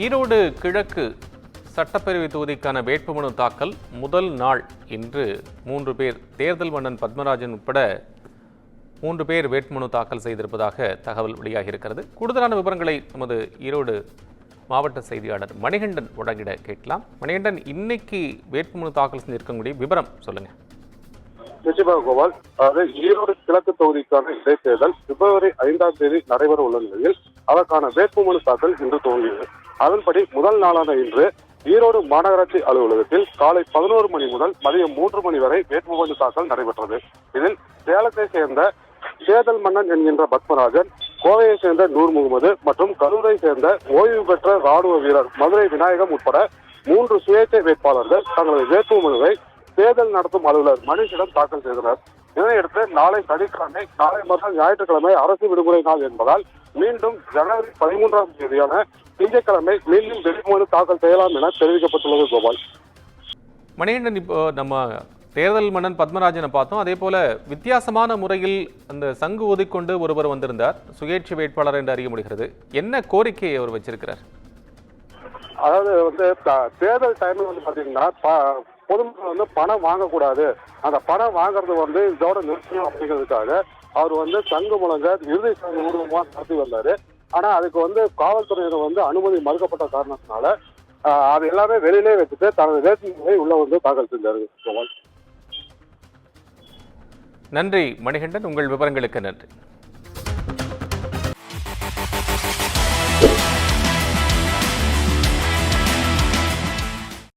ஈரோடு கிழக்கு சட்டப்பேரவை தொகுதிக்கான வேட்புமனு தாக்கல் முதல் நாள் இன்று 3 பேர் தேர்தல் மன்னன் பத்மராஜன் உட்பட 3 பேர் வேட்புமனு தாக்கல் செய்திருப்பதாக தகவல் வெளியாகி இருக்கிறது. கூடுதலான விவரங்களை நமது ஈரோடு மாவட்ட செய்தியாளர் மணிகண்டன் வழங்கிட கேட்கலாம். மணிகண்டன், இன்னைக்கு வேட்புமனு தாக்கல் செஞ்சிருக்கக்கூடிய விவரம் சொல்லுங்க. நிச்சயமாக கோபால், அதாவது ஈரோடு கிழக்கு தொகுதிக்கான இடைத்தேர்தல் பிப்ரவரி 5ஆம் தேதி நடைபெற உள்ள நிலையில் அதற்கான வேட்புமனு தாக்கல் இன்று துவங்கியது. அதன்படி முதல் நாளான இன்று ஈரோடு மாநகராட்சி அலுவலகத்தில் காலை 11 மணி முதல் மதியம் 3 மணி வரை வேட்புமனு தாக்கல் நடைபெற்றது. இதில் சேலத்தை சேர்ந்த தேர்தல் மன்னன் என்கின்ற பத்மராஜன், கோவையை சேர்ந்த நூர் முகமது மற்றும் கரூரை சேர்ந்த ஓய்வு பெற்ற ராணுவ வீரர் மதுரை விநாயகம் உட்பட 3 சுயேட்சை வேட்பாளர்கள் தங்களது வேட்புமனுவை தேர்தல் நடத்தும் அலுவலர் மணிஷிடம் தாக்கல் செய்தனர். இதனையடுத்து நாளை சனிக்கிழமை, நாளை மறுநாள் ஞாயிற்றுக்கிழமை அரசு விடுமுறை நாள் என்பதால் மீண்டும் ஜனவரி 13ஆம் தேதியான திங்கட்கிழமை மீண்டும் வேட்புமனு தாக்கல் செய்யலாம் என தெரிவிக்கப்பட்டுள்ளது. கோபால், மணிகண்டன், இப்போ நம்ம தேர்தல் மன்னன் பத்மராஜனை பார்த்தோம். அதே போல வித்தியாசமான முறையில் அந்த சங்கு ஒதுக்கொண்டு ஒருவர் வந்திருந்தார், சுயேட்சை வேட்பாளர் என்று அறிய முடிகிறது. என்ன கோரிக்கையை அவர் வச்சிருக்கிறார்? அதாவது தேர்தல் டைம்ல பாத்தீங்கன்னா பொதுமக்கள் பணம் வாங்கக்கூடாது, அந்த பணம் வாங்குறது இதோட நிறுத்தணும் அப்படிங்கிறதுக்காக அவர் சங்கு முழங்க இறுதி சங்க ஊர்வலமா நடத்தி வந்தாரு. ஆனா அதுக்கு காவல்துறையினர் அனுமதி மறுக்கப்பட்ட காரணத்தினால அது எல்லாமே வெளியிலே வச்சுட்டு தனது வேட்புமனுவை உள்ள தாக்கல் செஞ்சாரு. நன்றி மணிகண்டன், உங்கள் விவரங்களுக்கு நன்றி.